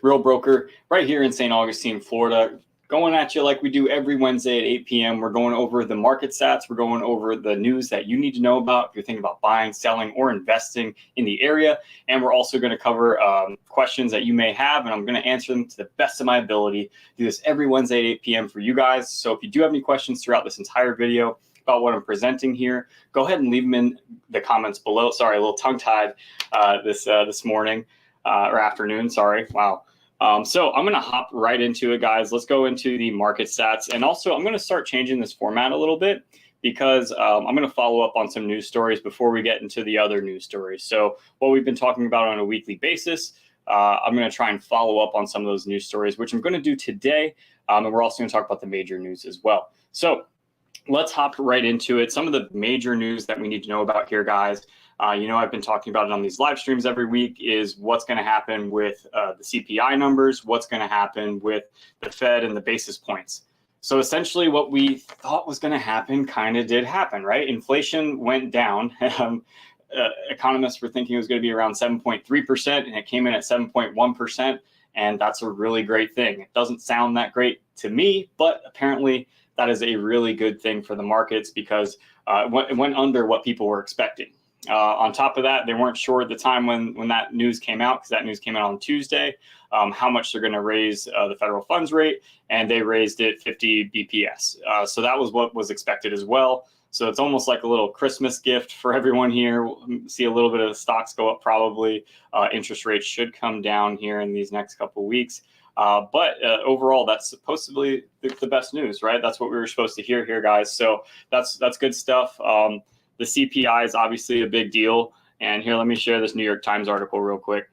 Real Broker, right here in St. Augustine, Florida, going at you like we do every Wednesday at 8 p.m. We're going over the market stats. We're going over the news that you need to know about if you're thinking about buying, selling, or investing in the area. And we're also going to cover questions that you may have, and I'm going to answer them to the best of my ability. Do this every Wednesday at 8 p.m. for you guys. So if you do have any questions throughout this entire video about what I'm presenting here, go ahead and leave them in the comments below. Sorry, a little tongue-tied this morning or afternoon. Sorry. Wow. So I'm going to hop right into it, guys. Let's go into the market stats. And also, I'm going to start changing this format a little bit because I'm going to follow up on some news stories before we get into the other news stories. So what we've been talking about on a weekly basis, I'm going to try and follow up on some of those news stories, which I'm going to do today. And we're also going to talk about the major news as well. So let's hop right into it. Some of the major news that we need to know about here, guys. I've been talking about it on these live streams every week, is what's going to happen with the CPI numbers, what's going to happen with the Fed and the basis points. So essentially what we thought was going to happen kind of did happen, right? Inflation went down. Economists were thinking it was going to be around 7.3%, and it came in at 7.1%. And that's a really great thing. It doesn't sound that great to me, but apparently that is a really good thing for the markets because it went under what people were expecting. On top of that, they weren't sure at the time when that news came out, because that news came out on Tuesday, how much they're going to raise the federal funds rate, and they raised it 50 BPS. So that was what was expected as well. So it's almost like a little Christmas gift for everyone here. We'll see a little bit of the stocks go up probably. Interest rates should come down here in these next couple of weeks. But overall, that's supposedly the best news, right? That's what we were supposed to hear here, guys. So that's good stuff. The CPI is obviously a big deal. And here, let me share this New York Times article real quick,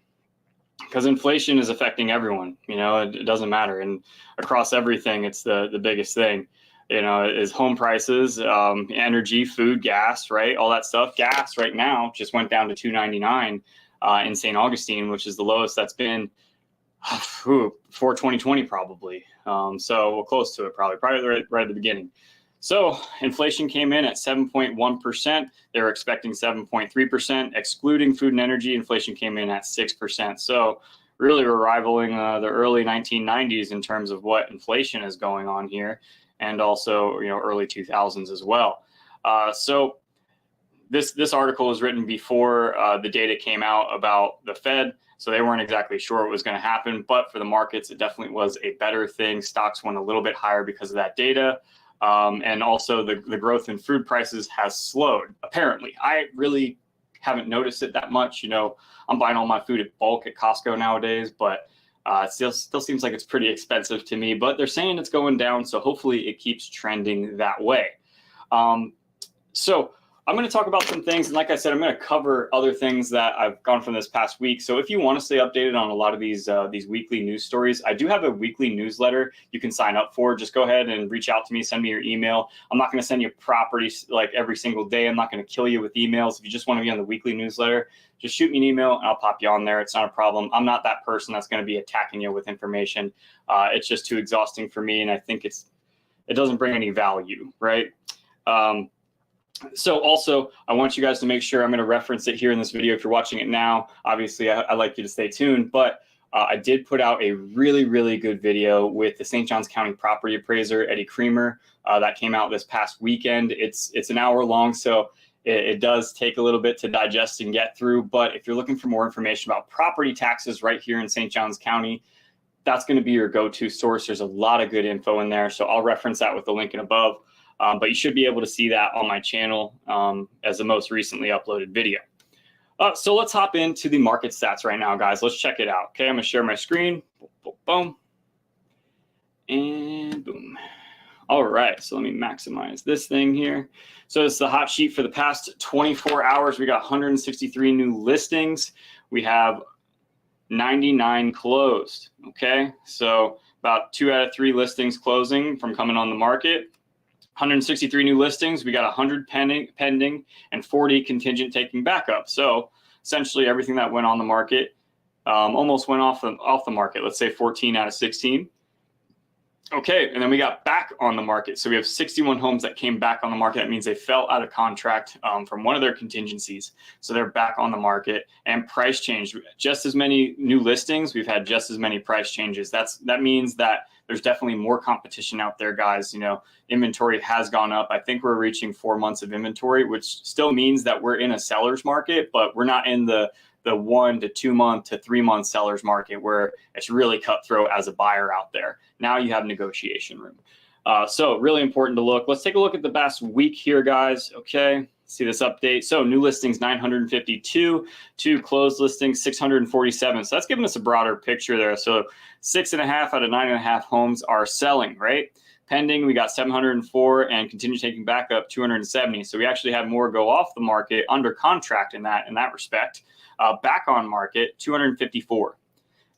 because inflation is affecting everyone. It doesn't matter. And across everything, it's the biggest thing, is home prices, energy, food, gas, right? All that stuff. Gas right now just went down to $2.99 in St. Augustine, which is the lowest that's been for 2020 probably. So we're close to it probably right at the beginning. So inflation came in at 7.1%. They were expecting 7.3%. Excluding food and energy, inflation came in at 6%. So really we're rivaling the early 1990s in terms of what inflation is going on here, and also early 2000s as well. So this article was written before the data came out about the Fed. So they weren't exactly sure what was going to happen, but for the markets, it definitely was a better thing. Stocks went a little bit higher because of that data. And also the growth in food prices has slowed, apparently. I really haven't noticed it that much. I'm buying all my food at bulk at Costco nowadays, but it still seems like it's pretty expensive to me. But they're saying it's going down, so hopefully it keeps trending that way. So I'm going to talk about some things, and like I said, I'm going to cover other things that I've gone from this past week. So if you want to stay updated on a lot of these weekly news stories, I do have a weekly newsletter you can sign up for. Just go ahead and reach out to me, send me your email. I'm not going to send you properties like every single day. I'm not going to kill you with emails. If you just want to be on the weekly newsletter, just shoot me an email and I'll pop you on there. It's not a problem. I'm not that person that's going to be attacking you with information. It's just too exhausting for me, and I think it doesn't bring any value, right? So also, I want you guys to make sure, I'm going to reference it here in this video if you're watching it now. Obviously, I'd like you to stay tuned, but I did put out a really, really good video with the St. Johns County property appraiser, Eddie Creamer, that came out this past weekend. It's an hour long, so it does take a little bit to digest and get through. But if you're looking for more information about property taxes right here in St. Johns County, that's going to be your go-to source. There's a lot of good info in there, so I'll reference that with the link above. But you should be able to see that on my channel as the most recently uploaded video. So let's hop into the market stats right now, guys. Let's check it out. Okay, I'm going to share my screen. Boom, boom, and boom. All right, so let me maximize this thing here. So it's the hot sheet for the past 24 hours. We got 163 new listings. We have 99 closed. Okay, so about 2 out of 3 listings closing from coming on the market. 163 new listings. We got 100 pending and 40 contingent taking back up. So essentially everything that went on the market almost went off the market. Let's say 14 out of 16. Okay, and then we got back on the market. So we have 61 homes that came back on the market. That means they fell out of contract from one of their contingencies. So they're back on the market, and price changed. Just as many new listings, we've had just as many price changes. That means that there's definitely more competition out there, guys. You know, inventory has gone up. I think we're reaching 4 months of inventory, which still means that we're in a seller's market, but we're not in the 1 to 2 month to 3 month seller's market where it's really cutthroat as a buyer out there. Now you have negotiation room. So really important to look. Let's take a look at the past week here, guys. Okay, see this update. So new listings 952 to closed listings 647. So that's giving us a broader picture there. So 6.5 out of 9.5 homes are selling, right? Pending, we got 704 and continue taking back up 270. So we actually had more go off the market under contract in that respect. Back on market, 254.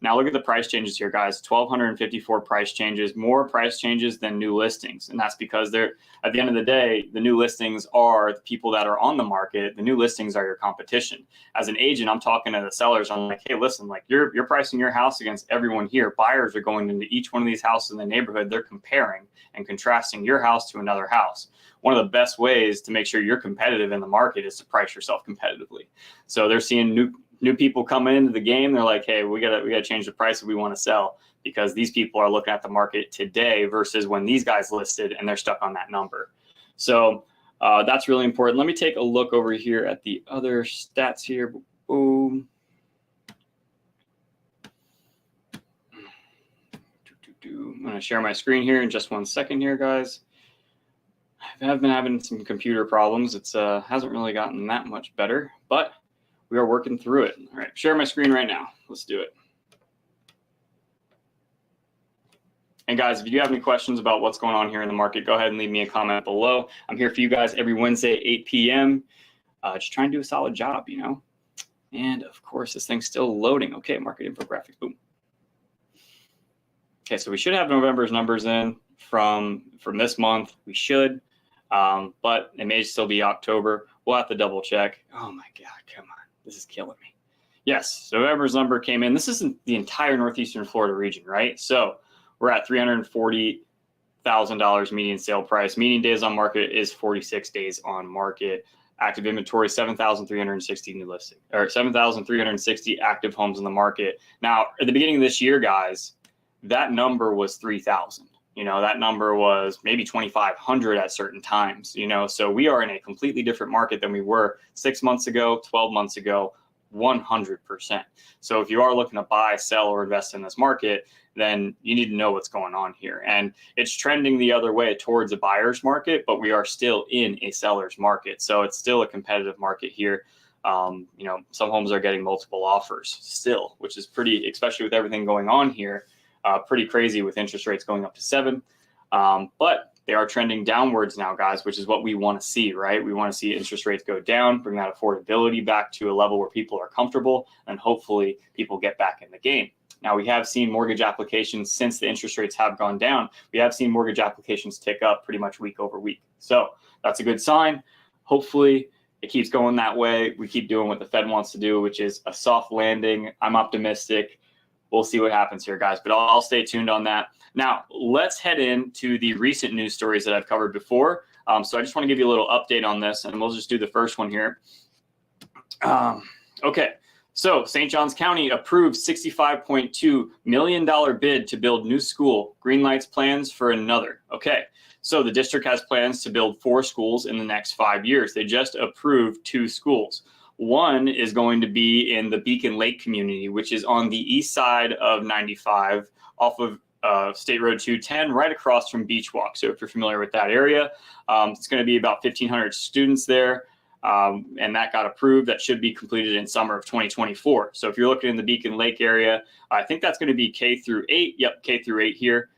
Now look at the price changes here, guys. 1,254 price changes, more price changes than new listings. And that's because they're, at the end of the day, the new listings are the people that are on the market. The new listings are your competition. As an agent, I'm talking to the sellers. I'm like, hey, listen, like you're pricing your house against everyone here. Buyers are going into each one of these houses in the neighborhood. They're comparing and contrasting your house to another house. One of the best ways to make sure you're competitive in the market is to price yourself competitively. So they're seeing new people coming into the game. They're like, hey, we gotta change the price if we want to sell, because these people are looking at the market today versus when these guys listed and they're stuck on that number. So that's really important. Let me take a look over here at the other stats here. Boom. I'm going to share my screen here in just 1 second here, guys. I've been having some computer problems. It's hasn't really gotten that much better, but we are working through it. All right, share my screen right now. Let's do it. And guys, if you do have any questions about what's going on here in the market, go ahead and leave me a comment below. I'm here for you guys every Wednesday at 8 p.m. Just trying to do a solid job, you know. And of course, this thing's still loading. Okay, market infographics, boom. Okay, so we should have November's numbers in from this month. We should, but it may still be October. We'll have to double check. Oh my God, come on. This is killing me. Yes, so November's number came in. This isn't the entire Northeastern Florida region, right? So we're at $340,000 median sale price. Median days on market is 46 days on market. Active inventory, 7,360 new listings, or 7,360 active homes in the market. Now, at the beginning of this year, guys, that number was 3,000. You know, that number was maybe 2,500 at certain times, you know, so we are in a completely different market than we were 6 months ago, 12 months ago, 100%. So if you are looking to buy, sell, or invest in this market, then you need to know what's going on here. And it's trending the other way towards a buyer's market, but we are still in a seller's market. So it's still a competitive market here. You know, some homes are getting multiple offers still, which is pretty, especially with everything going on here. Pretty crazy with interest rates going up to 7, but they are trending downwards now, guys, which is what we want to see, right? We want to see interest rates go down, bring that affordability back to a level where people are comfortable, and hopefully people get back in the game. Now, we have seen mortgage applications since the interest rates have gone down. We have seen mortgage applications tick up pretty much week over week. So that's a good sign. Hopefully it keeps going that way. We keep doing what the Fed wants to do, which is a soft landing. I'm optimistic. We'll see what happens here, guys, but I'll stay tuned on that. Now, let's head into the recent news stories that I've covered before. So I just want to give you a little update on this, and we'll just do the first one here. Okay, so St. Johns County approved $65.2 million bid to build new school. Green lights plans for another. Okay, so the district has plans to build 4 schools in the next 5 years. They just approved 2 schools. One is going to be in the Beacon Lake community, which is on the east side of 95 off of State Road 210, right across from Beach Walk. So if you're familiar with that area, it's going to be about 1,500 students there. And that got approved. That should be completed in summer of 2024. So if you're looking in the Beacon Lake area, I think that's going to be K through 8. Yep, K through 8 here.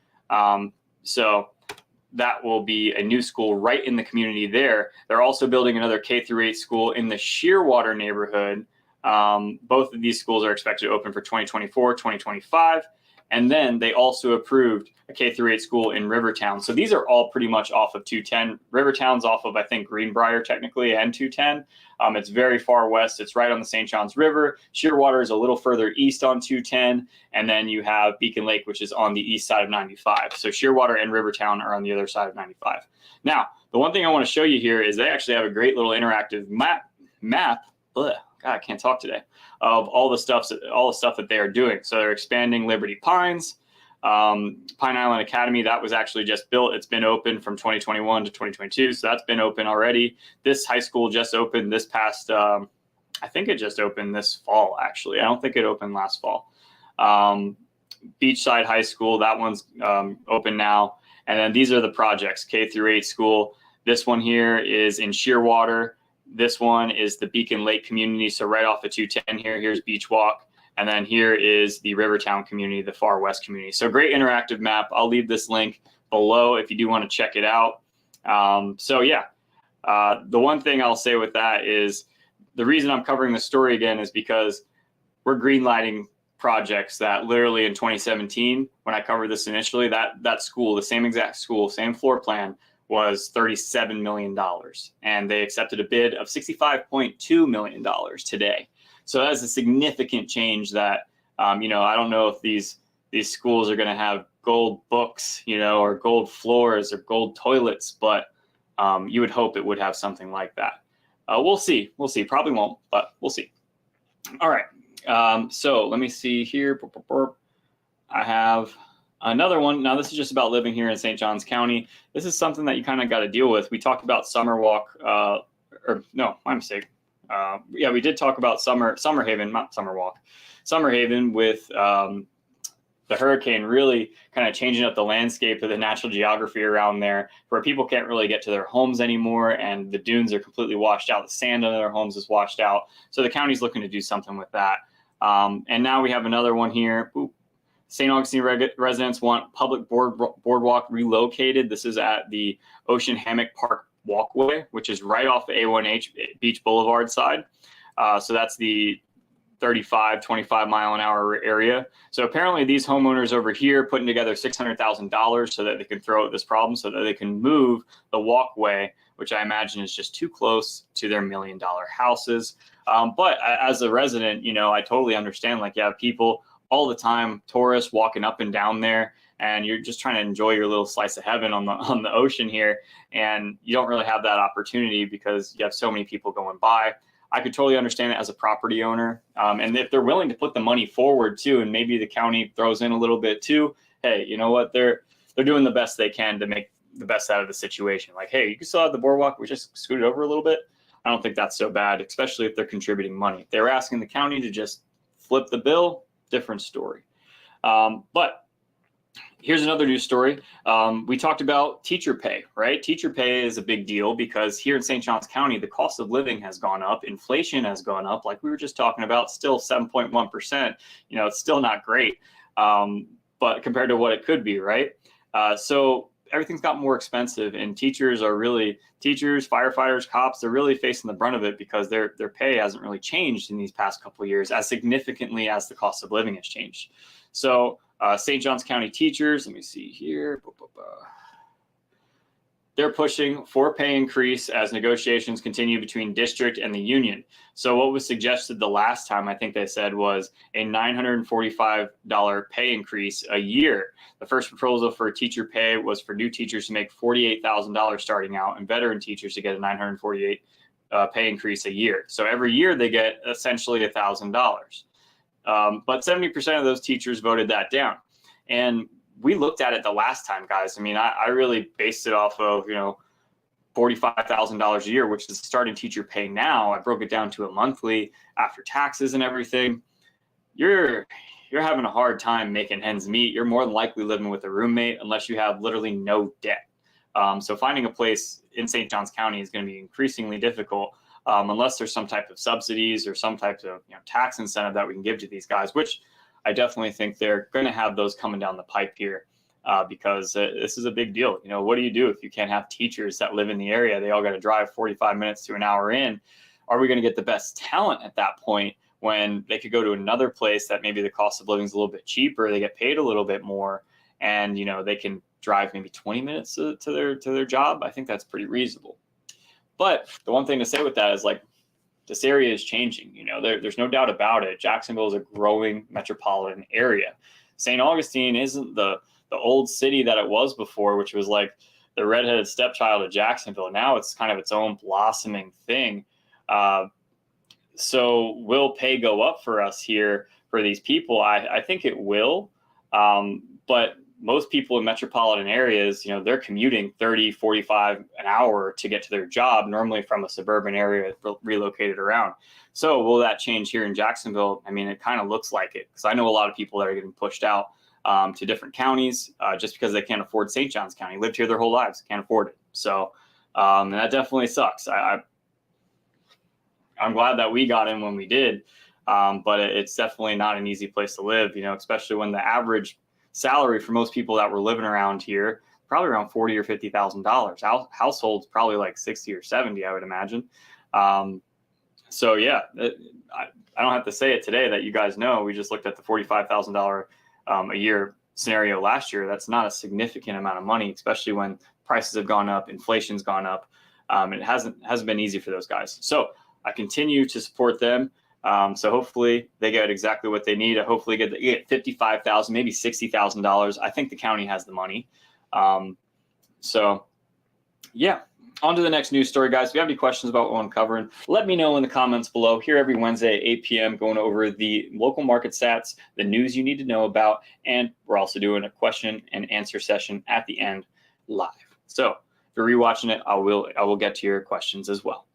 So that will be a new school right in the community there. They're also building another K through 8 school in the Shearwater neighborhood. Both of these schools are expected to open for 2024, 2025. And then they also approved a K through 8 school in Rivertown. So these are all pretty much off of 210. Rivertown's off of, I think, Greenbrier technically, and 210. It's very far west. It's right on the St. Johns River. Shearwater is a little further east on 210. And then you have Beacon Lake, which is on the east side of 95. So Shearwater and Rivertown are on the other side of 95. Now, the one thing I want to show you here is they actually have a great little interactive map. Ugh, God, I can't talk today. Of all the stuff that they are doing. So they're expanding Liberty Pines, Pine Island Academy. That was actually just built. It's been open from 2021 to 2022. So that's been open already. This high school just opened this past, I think it just opened this fall, actually. I don't think it opened last fall. Beachside High School, that one's open now. And then these are the projects, K through 8 school. This one here is in Shearwater. This one is the Beacon Lake community. So right off the 210 here, here's Beach Walk. And then here is the Rivertown community, the far west community. So great interactive map. I'll leave this link below if you do want to check it out. So yeah, the one thing I'll say with that is the reason I'm covering this story again is because we're greenlighting projects that literally in 2017, when I covered this initially, that school, the same exact school, same floor plan, was $37 million. And they accepted a bid of $65.2 million today. So that's a significant change that, I don't know if these schools are going to have gold books, or gold floors or gold toilets, but you would hope it would have something like that. We'll see. Probably won't, but we'll see. All right. So let me see here. I have another one. Now, this is just about living here in St. Johns County. This is something that you kind of got to deal with. We talked about summer walk, no, my mistake. Yeah, we did talk about Summer Haven, not summer walk, Summer Haven with the hurricane really kind of changing up the landscape of the natural geography around there, where people can't really get to their homes anymore, and the dunes are completely washed out. The sand under their homes is washed out. So the county's looking to do something with that. And now we have another one here. St. Augustine residents want public boardwalk relocated. This is at the Ocean Hammock Park walkway, which is right off the A1H Beach Boulevard side. So that's the 25 mile an hour area. So apparently these homeowners over here putting together $600,000 so that they can throw at this problem, so that they can move the walkway, which I imagine is just too close to their $1 million houses. But as a resident, I totally understand, like, you have people all the time, tourists walking up and down there, and you're just trying to enjoy your little slice of heaven on the ocean here, and you don't really have that opportunity because you have so many people going by. I could totally understand it as a property owner, and if they're willing to put the money forward too, and maybe the county throws in a little bit too, hey, you know what, they're doing the best they can to make the best out of the situation. Like, hey, you can still have the boardwalk, we just scoot it over a little bit. I don't think that's so bad, especially if they're contributing money. If they were asking the county to just flip the bill, different story. But here's another news story. We talked about teacher pay, right? Teacher pay is a big deal because here in St. Johns County, the cost of living has gone up. Inflation has gone up, like we were just talking about, still 7.1%. It's still not great, but compared to what it could be, right? So everything's got more expensive, and teachers, firefighters, cops, they're really facing the brunt of it because their pay hasn't really changed in these past couple of years as significantly as the cost of living has changed. So St. Johns County teachers, let me see here. They're pushing for a pay increase as negotiations continue between district and the union. So what was suggested the last time, I think they said, was a $945 pay increase a year. The first proposal for teacher pay was for new teachers to make $48,000 starting out, and veteran teachers to get a $948 pay increase a year. So every year they get essentially $1,000. But 70% of those teachers voted that down. And we looked at it the last time, guys. I mean, I really based it off of, $45,000 a year, which is the starting teacher pay now. I broke it down to a monthly after taxes and everything. You're having a hard time making ends meet. You're more than likely living with a roommate unless you have literally no debt. So finding a place in St. Johns County is going to be increasingly difficult unless there's some type of subsidies or some type of tax incentive that we can give to these guys, which I definitely think they're going to have those coming down the pipe here because this is a big deal. What do you do if you can't have teachers that live in the area? They all got to drive 45 minutes to an hour in. Are we going to get the best talent at that point when they could go to another place that maybe the cost of living is a little bit cheaper, they get paid a little bit more, and they can drive maybe 20 minutes to their job. I think that's pretty reasonable. But the one thing to say with that is, like, this area is changing. There's no doubt about it. Jacksonville is a growing metropolitan area. St. Augustine isn't the old city that it was before, which was like the redheaded stepchild of Jacksonville. Now it's kind of its own blossoming thing. So will pay go up for us here for these people? I think it will. But most people in metropolitan areas, they're commuting 30, 45 an hour to get to their job, normally from a suburban area relocated around. So will that change here in Jacksonville? I mean, it kind of looks like it, because I know a lot of people that are getting pushed out to different counties just because they can't afford St. Johns County. Lived here their whole lives, can't afford it. So and that definitely sucks. I'm glad that we got in when we did, but it's definitely not an easy place to live, especially when the average salary for most people that were living around here, probably around $40,000 or $50,000. Households probably like 60 or 70, I would imagine. So yeah, I don't have to say it today that you guys know. We just looked at the $45,000 a year scenario last year. That's not a significant amount of money, especially when prices have gone up, inflation's gone up. It hasn't been easy for those guys. So I continue to support them. So hopefully they get exactly what they need. I hopefully get $55,000, maybe $60,000. I think the county has the money. So yeah, on to the next news story, guys. If you have any questions about what I'm covering, let me know in the comments below. Here every Wednesday at 8 p.m. going over the local market stats, the news you need to know about, and we're also doing a question and answer session at the end live. So if you're rewatching it, I will get to your questions as well.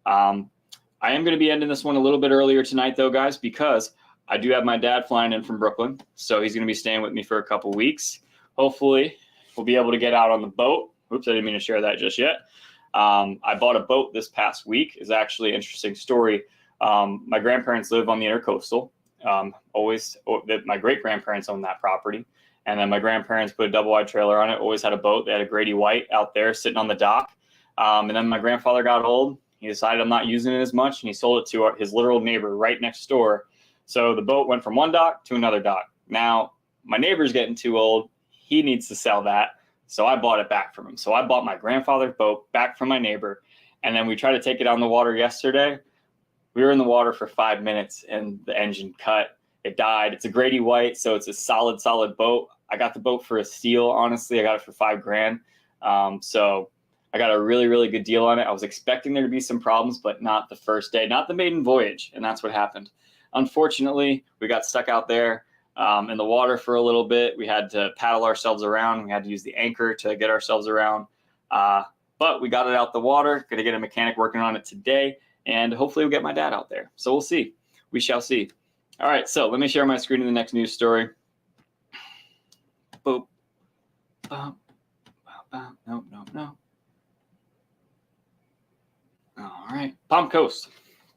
I am going to be ending this one a little bit earlier tonight, though, guys, because I do have my dad flying in from Brooklyn. So he's going to be staying with me for a couple weeks. Hopefully, we'll be able to get out on the boat. Oops, I didn't mean to share that just yet. I bought a boat this past week. It's actually an interesting story. My grandparents live on the Intercoastal. My great-grandparents owned that property. And then my grandparents put a double-wide trailer on it, always had a boat. They had a Grady White out there sitting on the dock. And then my grandfather got old. He decided I'm not using it as much, and he sold it to his literal neighbor right next door. So the boat went from one dock to another dock. Now, my neighbor's getting too old. He needs to sell that. So I bought it back from him. So I bought my grandfather's boat back from my neighbor. And then we tried to take it on the water yesterday. We were in the water for 5 minutes, and the engine cut. It died. It's a Grady White, so it's a solid boat. I got the boat for a steal, honestly. I got it for $5,000. So I got a really, really good deal on it. I was expecting there to be some problems, but not the first day, not the maiden voyage, and that's what happened. Unfortunately, we got stuck out there in the water for a little bit. We had to paddle ourselves around. We had to use the anchor to get ourselves around. But we got it out the water. Going to get a mechanic working on it today, and hopefully we'll get my dad out there. So we'll see. We shall see. All right, so let me share my screen in the next news story. Boop. No. All right, Palm Coast.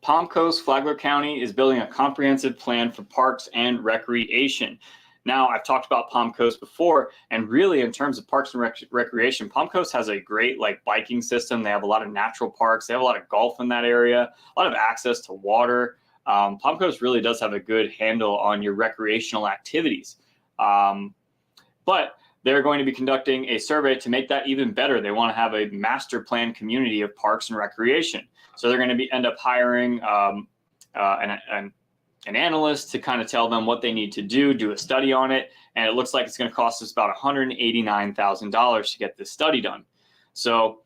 Palm Coast, Flagler County is building a comprehensive plan for parks and recreation. Now, I've talked about Palm Coast before, and really in terms of parks and recreation, Palm Coast has a great biking system. They have a lot of natural parks. They have a lot of golf in that area, a lot of access to water. Palm Coast really does have a good handle on your recreational activities. But they're going to be conducting a survey to make that even better. They want to have a master plan community of parks and recreation. So they're going to end up hiring an analyst to kind of tell them what they need to do a study on it. And it looks like it's going to cost us about $189,000 to get this study done. So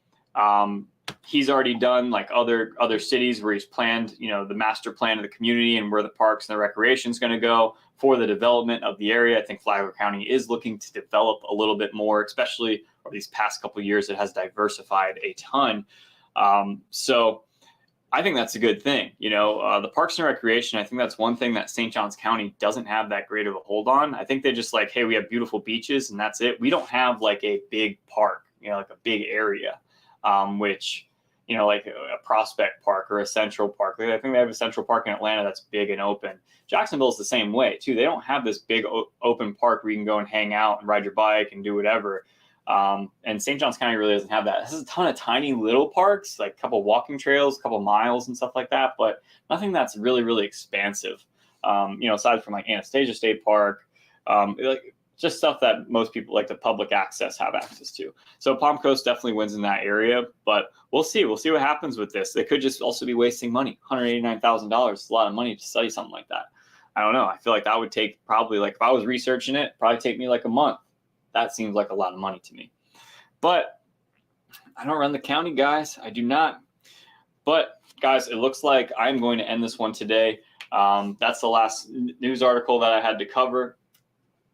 he's already done other cities where he's planned, the master plan of the community and where the parks and the recreation is going to go for the development of the area. I think Flagler County is looking to develop a little bit more, especially over these past couple of years. It has diversified a ton. So I think that's a good thing. The parks and recreation, I think that's one thing that St. Johns County doesn't have that great of a hold on. I think they just hey, we have beautiful beaches and that's it. We don't have a big park, a big area, which, like a Prospect Park or a Central Park. I think they have a Central Park in Atlanta that's big and open. Jacksonville's the same way too. They don't have this big open park where you can go and hang out and ride your bike and do whatever. And St. Johns County really doesn't have that. This is a ton of tiny little parks, like a couple walking trails, a couple miles and stuff like that, but nothing that's really, really expansive. Aside from like Anastasia State Park, like just stuff that most people like the public access have access to. So Palm Coast definitely wins in that area, but we'll see. We'll see what happens with this. They could just also be wasting money. $189,000 is a lot of money to study something like that. I don't know. I feel like that would take probably, like, if I was researching it, probably take me like a month. That seems like a lot of money to me. But I don't run the county, guys. I do not. But guys, it looks like I'm going to end this one today. That's the last news article that I had to cover.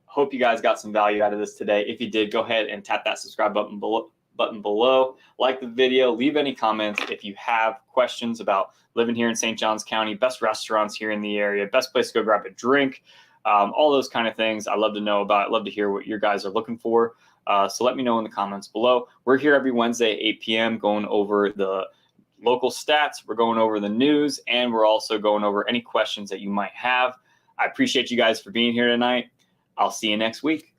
Hope you guys got some value out of this today. If you did, go ahead and tap that subscribe button below. Like the video, leave any comments if you have questions about living here in St. Johns County, best restaurants here in the area, best place to go grab a drink, all those kind of things. I love to know about. I'd love to hear what you guys are looking for. So let me know in the comments below. We're here every Wednesday at 8 p.m. going over the local stats. We're going over the news, and we're also going over any questions that you might have. I appreciate you guys for being here tonight. I'll see you next week.